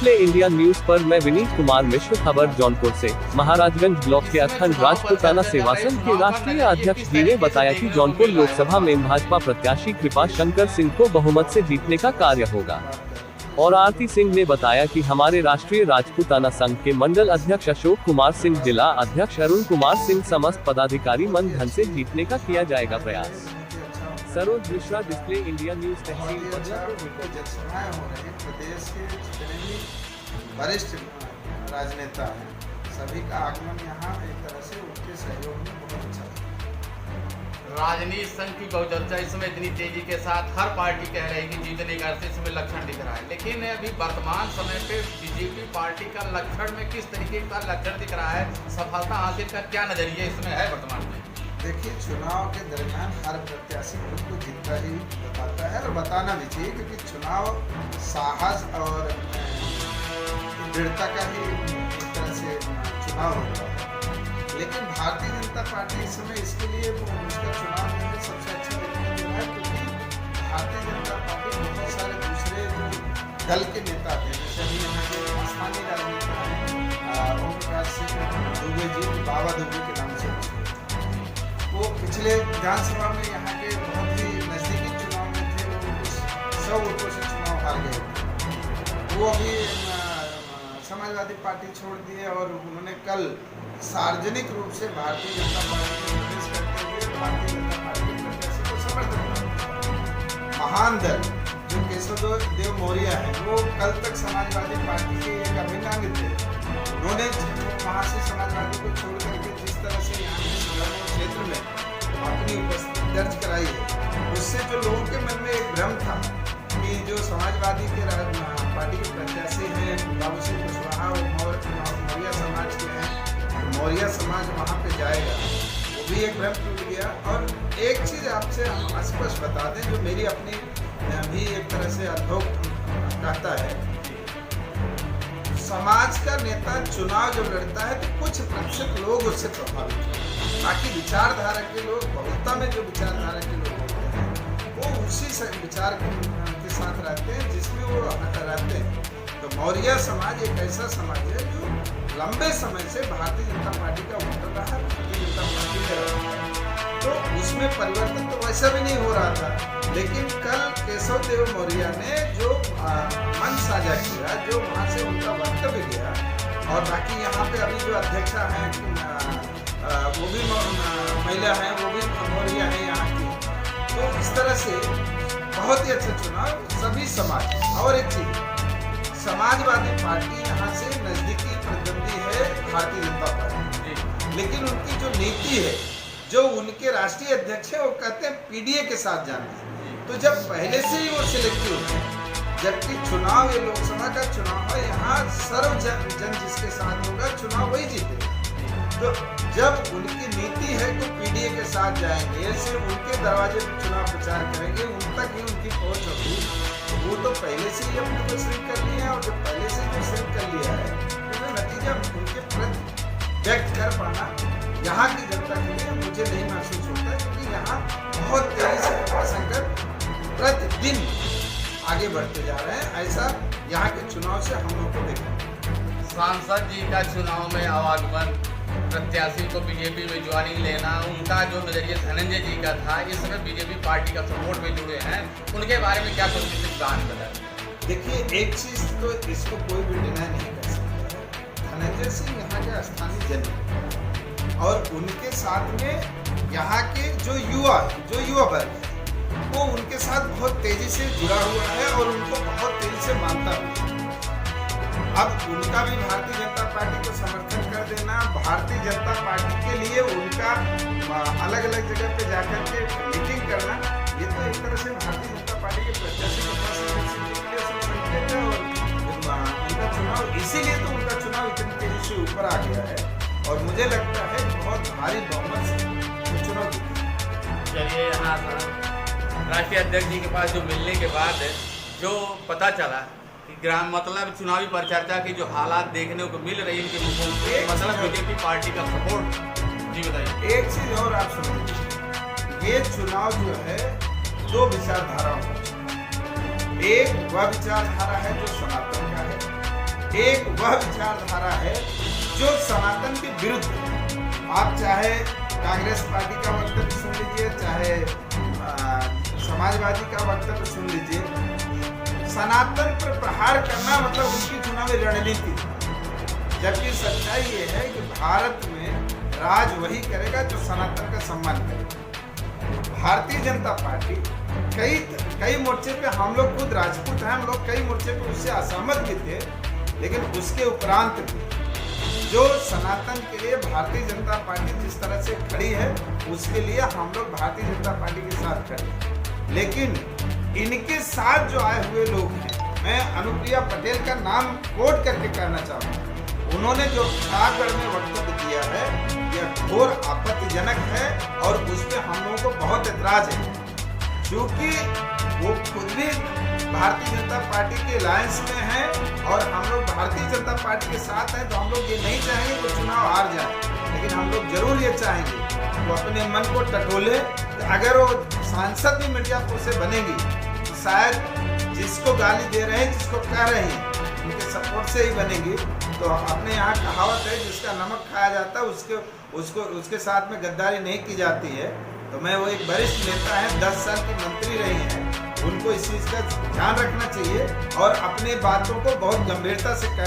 Display India news पर मैं विनीत कुमार मिश्र। खबर जौनपुर से। महाराजगंज ब्लॉक के अखंड राजपूताना सेवा संघ के राष्ट्रीय अध्यक्ष जी ने बताया कि जौनपुर लोकसभा में भाजपा प्रत्याशी कृपा शंकर सिंह को बहुमत से जीतने का कार्य होगा। और आरती सिंह ने बताया कि हमारे राष्ट्रीय राजपूताना संघ के मंडल अध्यक्ष अशोक कुमार सिंह, जिला अध्यक्ष अरुण कुमार सिंह, समस्त पदाधिकारी मन धन से जीतने का किया जाएगा प्रयास। Saroj Mishra, display India news, तहसील बदलापुर। प्रदेश के जितने भी वरिष्ठ राजनेता हैं, सभी का आगमन यहाँ एक तरह से उनके सहयोग में बहुत अच्छा है। राजनीति संघ की बहुचर्चा इस समय इतनी तेजी के साथ हर पार्टी कह रही है कि जीतने का इसमें लक्षण दिख रहा है, लेकिन अभी वर्तमान समय पे बीजेपी पार्टी का लक्षण में किस तरीके का लक्षण दिख रहा है, सफलता हासिल का क्या नजरिया इसमें है वर्तमान में? देखिए, चुनाव के दरमियान हर प्रत्याशी खुद को जीतता ही बताता है और बताना भी चाहिए, क्योंकि चुनाव साहस और दृढ़ता का ही एक तरह से चुनाव होता है। लेकिन भारतीय जनता पार्टी इस समय इसके लिए उसका चुनाव में सबसे अच्छा देखने दे रहा है, क्योंकि भारतीय जनता पार्टी बहुत सारे दूसरे जो दल के नेता थे, जैसे अभी यहाँ के स्थानीय राजनेता हैं ओम प्रकाश सिंह दुबे जी, बाबा दुबे के नाम से, वो पिछले विधानसभा में यहाँ के बहुत ही नजदीकी चुनाव में थे, वो 100 वोटों से चुनाव हार गए। वो अभी समाजवादी पार्टी छोड़ दिए और उन्होंने कल सार्वजनिक रूप से भारतीय जनता पार्टी में प्रवेश करते हुए भारतीय जनता पार्टी के प्रत्याशी को समर्थन किया। महान दल जो केशव देव मौर्य है, वो कल तक समाजवादी पार्टी के एक अभिन्न अंग थे। उन्होंने वहाँ से समाजवादी को छोड़ करके जिस तरह से यहाँ के क्षेत्र में अपनी उपस्थिति दर्ज कराई है, उससे जो लोगों के मन में एक भ्रम था कि जो समाजवादी के पार्टी के प्रत्याशी हैं बाबू सिंह कुशवाहा और मौर्य समाज के हैं, तो मौर्य समाज वहाँ पे जाएगा, वो भी एक भ्रम टूट गया। और एक चीज़ आपसे हम स्पष्ट बता दें, जो मेरी अपनी भी एक तरह से अनुभव कहता है, समाज का नेता चुनाव जब लड़ता है तो कुछ प्रतिशत लोग उससे प्रभावित होते हैं, बाकी विचारधारा के लोग, बहुलता में जो विचारधारा के लोग होते हैं वो उसी विचार के साथ रहते हैं जिसमें वो रहते हैं। तो मौर्य समाज एक ऐसा समाज है जो लंबे समय से भारतीय जनता पार्टी का वोटर रहा है, भारतीय जनता पार्टी में रहा है, तो उसमें परिवर्तन तो वैसा भी नहीं हो रहा था। लेकिन कल केशव देव मौर्य ने जो मन साझा किया, जो वहाँ से उनका वक्तव्य गया, और बाकी यहाँ पे अभी जो अध्यक्षा हैं वो भी महिला हैं, वो भी मौर्य हैं यहाँ की, तो इस तरह से बहुत ही अच्छा चुनाव सभी समाज। और एक चीज, समाजवादी पार्टी यहाँ से नजदीकी प्रतिद्वंदी है भारतीय जनता पार्टी, लेकिन उनकी जो नीति है, जो उनके राष्ट्रीय अध्यक्ष है, वो कहते हैं पीडीए के साथ जाना। तो जब पहले से ही वो सिलेक्टिव है, जबकि चुनाव ये लोकसभा का चुनाव है, यहाँ सर्व जन जिसके साथ होगा चुनाव वही जीतेगा। तो जब उनकी नीति है तो पीडीए के साथ जाएंगे, सिर्फ उनके दरवाजे पर चुनाव प्रचार करेंगे, उन तक ही उनकी पहुंच होगी। तो वो तो पहले से ही अपने को सिर्फ कर लिया है, और जब पहले से ही सिर्फ कर लिया है तो नतीजा उनके प्रति व्यक्त कर पाना यहाँ की जनता के लिए मुझे नहीं महसूस होता है, क्योंकि यहाँ बहुत तेजी से कृपा शंकर प्रतिदिन आगे बढ़ते जा रहे हैं। ऐसा यहाँ के चुनाव से हम लोग को देखा। सांसद जी का चुनाव में आवागमन, प्रत्याशी को बीजेपी में ज्वाइनिंग लेना, उनका जो नजरिया धनंजय जी का था, इस समय बीजेपी पार्टी का सपोर्ट में जुड़े हैं, उनके बारे में क्या कुछ बयान बताएं? देखिए, एक चीज तो इसको कोई भी डिनाई नहीं कर सकता है, धनंजय सिंह यहाँ के स्थानीय जन, और उनके साथ में यहाँ के जो युवा वर्ग है वो उनके साथ बहुत तेजी से जुड़ा हुआ है और उनको बहुत तेजी से मानता है। अब उनका भी भारतीय जनता पार्टी को समर्थन कर देना, भारतीय जनता पार्टी के लिए उनका अलग अलग जगह पे जाकर के मीटिंग करना, ये तो एक तरह से भारतीय जनता पार्टी के प्रत्याशी के पास संकेत है। और उनका चुनाव, इसीलिए तो उनका चुनाव इतनी तेजी से ऊपर आ गया है, और मुझे लगता है बहुत भारी बहुमत से चुनाव जीतेगा। चलिए, यहाँ राष्ट्रीय अध्यक्ष जी के पास जो मिलने के बाद जो पता चला कि ग्राम मतलब चुनावी परिचर्चा की जो हालात देखने को मिल रही है इनके मुखों से, मतलब बीजेपी पार्टी का सपोर्ट, जी बताइए। एक चीज और आप समझिए, ये चुनाव जो है दो विचारधाराओं का, एक वह विचारधारा है जो सनातन का है, एक वह विचारधारा है जो सनातन के विरुद्ध है। आप चाहे कांग्रेस पार्टी का वक्तव्य सुन लीजिए, चाहे समाजवादी का वक्तव्य सुन लीजिए, सनातन पर प्रहार करना मतलब उनकी चुनावी रणनीति। जबकि सच्चाई ये है कि भारत में राज वही करेगा जो सनातन का सम्मान करेगा। भारतीय जनता पार्टी कई मोर्चे पे, हम लोग खुद राजपूत हैं, हम लोग कई मोर्चे पे उससे असहमत भी थे, लेकिन उसके उपरांत भी जो सनातन के लिए भारतीय जनता पार्टी जिस तरह से खड़ी है, उसके लिए हम लोग भारतीय जनता पार्टी के साथ खड़े हैं। लेकिन इनके साथ जो आए हुए लोग हैं, मैं अनुप्रिया पटेल का नाम कोट करके कहना चाहूँगा, उन्होंने जो प्रतापगढ़ में वक्तव्य दिया है यह घोर आपत्तिजनक है और उस पर हम लोगों को बहुत ऐतराज है, क्योंकि वो खुद भी भारतीय जनता पार्टी के अलायंस में है और हम लोग भारतीय जनता पार्टी के साथ हैं। तो हम लोग ये नहीं चाहेंगे कि चुनाव हार जाए, लेकिन हम लोग जरूर ये चाहेंगे वो अपने मन को टटोले। अगर वो सांसद भी मिर्जापुर से बनेगी तो शायद जिसको गाली दे रहे हैं, जिसको कह रहे हैं, उनके सपोर्ट से ही बनेगी। तो अपने यहाँ कहावत है, जिसका नमक खाया जाता है उसके साथ में गद्दारी नहीं की जाती है। तो मैं वो एक वरिष्ठ नेता है, 10 साल की मंत्री रही हैं, उनको इस चीज़ का ध्यान रखना चाहिए और अपनी बातों को बहुत गंभीरता से करना